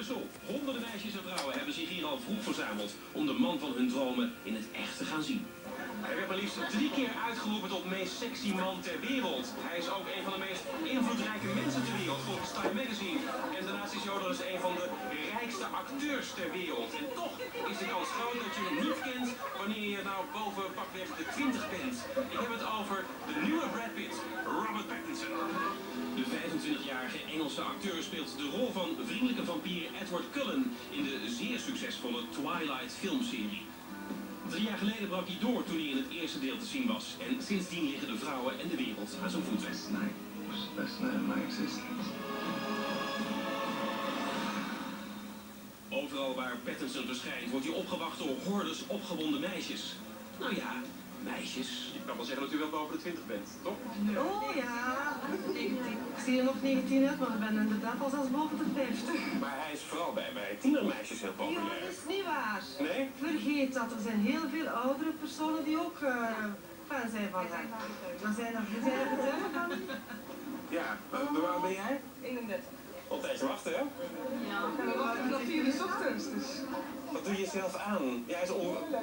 Brussel. Honderden meisjes en vrouwen hebben zich hier al vroeg verzameld om de man van hun dromen in het echt te gaan zien. Hij werd maar liefst 3 keer uitgeroepen tot meest sexy man ter wereld. Hij is ook een van de meest invloedrijke mensen ter wereld volgens Time Magazine. En daarnaast is Jodel dus een van de rijkste acteurs ter wereld. En toch is de kans groot dat je hem niet kent wanneer je nou boven pakweg de 20 bent. Ik heb het over de nieuwe Brad Pitt, Robert Pattinson. De 25-jarige Engelse acteur speelt de rol van vriendelijke vampier Edward Cullen in de zeer succesvolle Twilight filmserie. 3 jaar geleden brak hij door toen hij in het eerste deel te zien was. En sindsdien liggen de vrouwen en de wereld aan zijn voeten. Best night of my existence. Overal waar Pattinson verschijnt wordt hij opgewacht door hordes opgewonden meisjes. Nou ja, meisjes. Je kan wel zeggen dat u wel boven de 20 bent, toch? Oh ja, 19. Ik zie er nog 19 uit, maar ik ben inderdaad al zelfs boven de 50. Maar hij is vooral bij tienermeisjes heel Ja, populair. dat is niet waar. Nee? Vergeet dat, er zijn heel veel oudere personen die ook fan zijn van hem. Er zijn er getuigen van. Ja, hoe oud ben jij? 31. Al een tijdje wachten, hè? Ja, we wachten nog 4 uur 's ochtends, dus... Wat doe je zelf aan? Hij is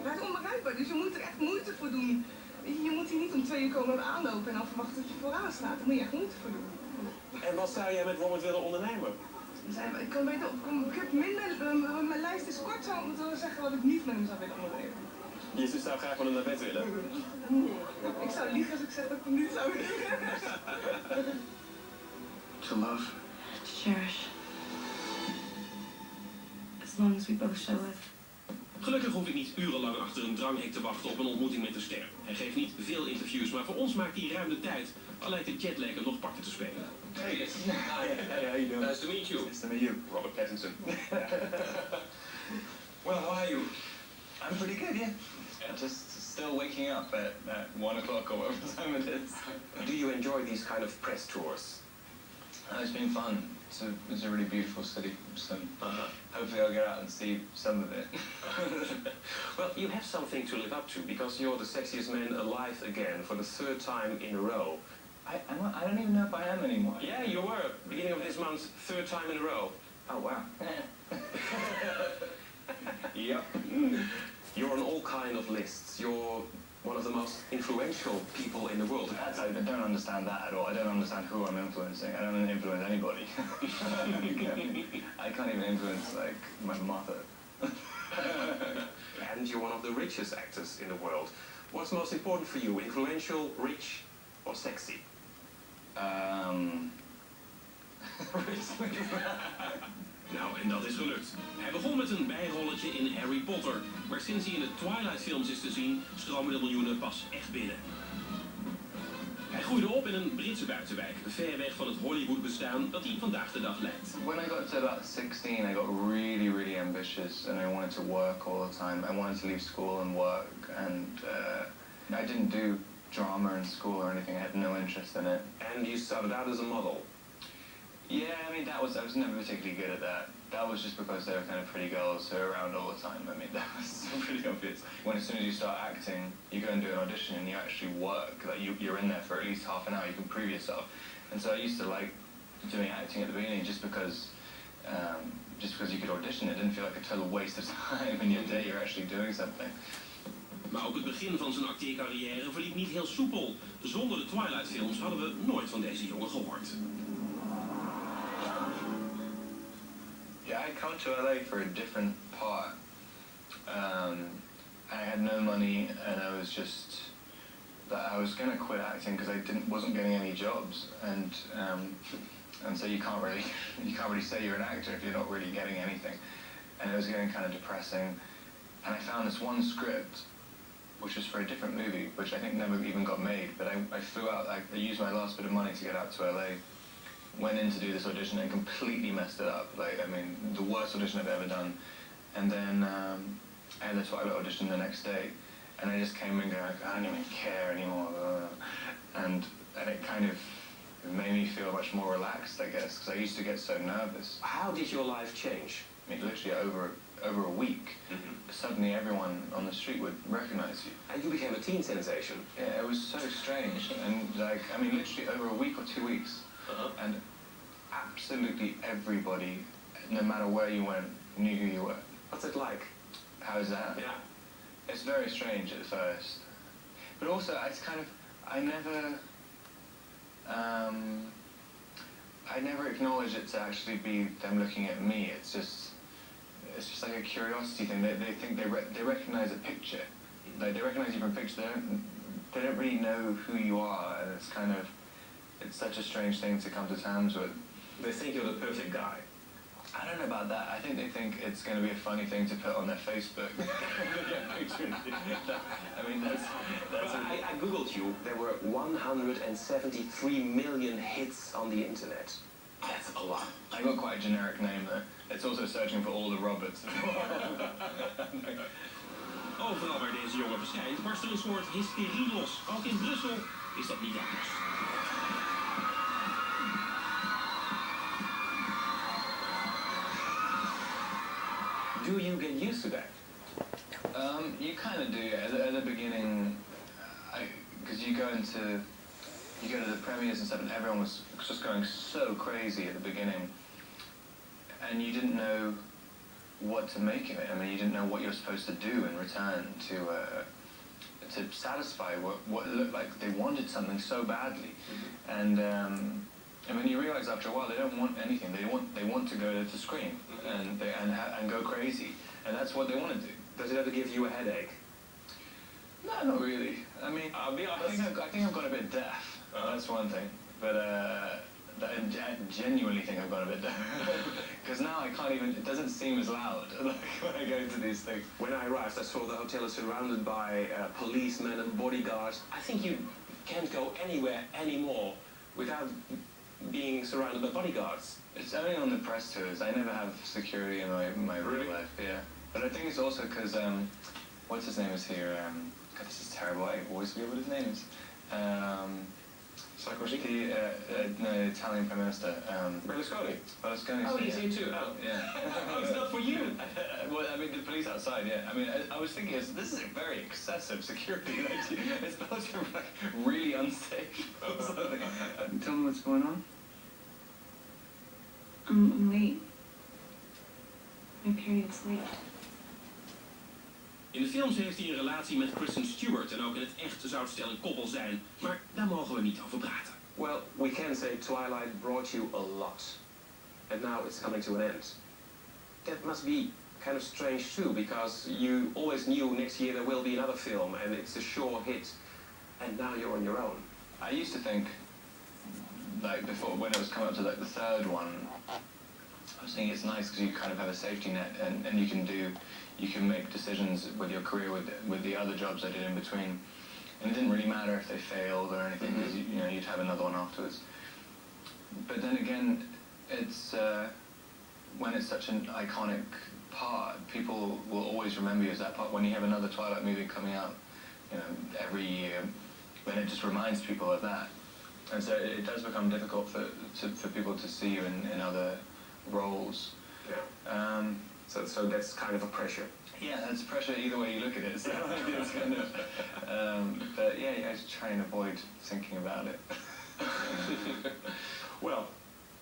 Hij is onbereikbaar, dus je moet er echt moeite voor doen. Je moet hier niet om 2 uur komen aanlopen en dan verwachten dat je vooraan staat. Daar moet je echt moeite voor doen. En wat zou jij met Robert willen ondernemen? Ik kan beter ik heb minder, mijn lijst is kort, zou ik moeten zeggen wat ik niet met hem zou willen ondernemen. Je zou graag met hem naar bed willen. Nee, ik zou liegen als ik zeg dat ik het niet zou willen. To love. To cherish. As long as we both show it. Gelukkig hoef ik niet urenlang achter een dranghek te wachten op een ontmoeting met de ster. Hij geeft niet veel interviews, maar voor ons maakt hij ruim de tijd. Al lijkt de jetlag hem nog parten te spelen. Hey, how you doing? Nice to meet you. Nice to meet you. Robert Pattinson. Well, how are you? I'm pretty good, yeah. Just still waking up at 1 o'clock or whatever time it is. Do you enjoy these kind of press tours? It's been fun. It's a really beautiful city, so hopefully I'll get out and see some of it. Well, you have something to live up to, because you're the sexiest man alive again for the 3rd time in a row. I don't even know if I am anymore. Yeah, you were. Beginning of this month, 3rd time in a row. Oh, wow. Yep. You're on all kind of lists. You're one of the most influential people in the world. I don't understand that at all. I don't understand who I'm influencing. I don't influence anybody. I can't even influence, like, my mother. And you're one of the richest actors in the world. What's most important for you, influential, rich, or sexy? Nou, en dat is gelukt. Hij begon met een bijrolletje in Harry Potter, maar sinds hij in de Twilight films is te zien, stromen de miljoenen pas echt binnen. Hij groeide op in een Britse buitenwijk, ver weg van het Hollywood bestaan dat hij vandaag de dag leidt. When I got to about 16, I got really, really ambitious and I wanted to work all the time. I wanted to leave school and work, and I didn't do drama in school or anything. I had no interest in it. And you started out as a model. Yeah, I mean, I was never particularly good at that. That was just because they were kind of pretty girls who were around all the time. I mean, that was pretty obvious. When as soon as you start acting, you go and do an audition and you actually work. Like you're in there for at least half an hour. You can prove yourself. And so I used to like doing acting at the beginning just because you could audition. It didn't feel like a total waste of time in your day. You're actually doing something. Maar ook het begin van zijn acteercarrière verliep niet heel soepel. Zonder de Twilight films hadden we nooit van deze jongen gehoord. Yeah, I come to LA for a different part. I had no money, and I was just that I was gonna quit acting because wasn't getting any jobs, and so you can't really say you're an actor if you're not really getting anything, and it was getting kind of depressing. And I found this one script, which was for a different movie, which I think never even got made. But I flew out. I used my last bit of money to get out to LA. Went in to do this audition and completely messed it up. Like, I mean, the worst audition I've ever done. And then I had the Twilight audition the next day, and I just came in going, like, I don't even care anymore. And it kind of made me feel much more relaxed, I guess, because I used to get so nervous. How did your life change? I mean, literally over a week, suddenly everyone on the street would recognize you. And you became a teen sensation. Yeah, it was so strange. And like, I mean, literally over a week or 2 weeks. And absolutely everybody no matter where you went, knew who you were. What's it like? How is that? Yeah. It's very strange at first, but also it's kind of I never acknowledge it to actually be them looking at me. It's just like a curiosity thing. They think they recognize a picture, like they recognize you from a picture. They don't really know who you are, and it's such a strange thing to come to terms with. They think you're the perfect guy. I don't know about that. I think they think it's going to be a funny thing to put on their Facebook. I mean, that's I googled you. There were 173 million hits on the internet. That's a lot. I got quite a generic name though. It's also searching for all the Roberts. Overal waar deze jongen verschijnt, barst er een soort hysterie los. Ook in Brussel is dat niet anders. Do you get used to that? You kind of do. At the beginning, because you go to the premieres and stuff, and everyone was just going so crazy at the beginning, and you didn't know what to make of it. I mean, you didn't know what you were supposed to do in return to satisfy what looked like they wanted something so badly, and when you realise after a while they don't want anything. They want to go to scream and go crazy, and that's what they want to do. Does it ever give you a headache? No, not really. I mean, I think I've got a bit deaf. That's one thing, but I genuinely think I've got a bit deaf because now I can't even. It doesn't seem as loud like when I go to these things. When I arrived, I saw the hotel is surrounded by policemen and bodyguards. I think you can't go anywhere anymore without being surrounded by bodyguards. It's only on the press tours. I never have security in my real life. Yeah, but I think it's also because what's his name is here. God, this is terrible. I always forget what his name is. Sarkozy? No, Italian Prime Minister. Berlusconi. Berlusconi. Oh, he's here too. Oh, yeah. Oh, it's not for you. Well, I mean, the police outside. Yeah. I mean, I was thinking, this is a very excessive security. It's supposed to be like really unsafe. Or something. Tell me what's going on. I'm late. My period's late. In de films heeft hij een relatie met Kristen Stewart en ook in het echt zou het stel een koppel zijn, maar daar mogen we niet over praten. Well, we can say Twilight brought you a lot, and now it's coming to an end. That must be kind of strange too, because you always knew next year there will be another film, and it's a sure hit, and now you're on your own. I used to think, like before, when it was coming up to like the third one, I was thinking it's nice because you kind of have a safety net, and you can make decisions with your career with the other jobs I did in between, and it didn't really matter if they failed or anything because you'd have another one afterwards. But then again, it's when it's such an iconic part, people will always remember you as that part. When you have another Twilight movie coming out, every year, then it just reminds people of that, and so it does become difficult for people to see you in other roles. Yeah. So that's kind of a pressure. Yeah, that's pressure either way you look at it. So it's kind of, but yeah, I just try and avoid thinking about it. Well,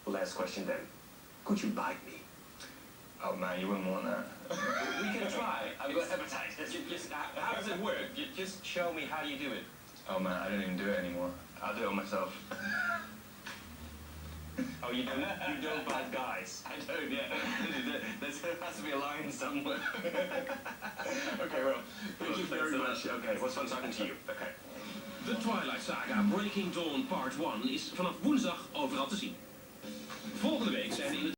last question then. Could you bite me? Oh man, you wouldn't want that. We can try. I've got hepatitis. How does it work? Just show me how you do it. Oh man, I don't even do it anymore. I'll do it myself. Oh, you don't bite guys. I don't, yeah. There has to be a line somewhere. Okay, well, thank you very much. Okay, it was fun talking to you. Okay. The Twilight Saga Breaking Dawn Part 1 is vanaf woensdag overal te zien. Volgende week zijn in het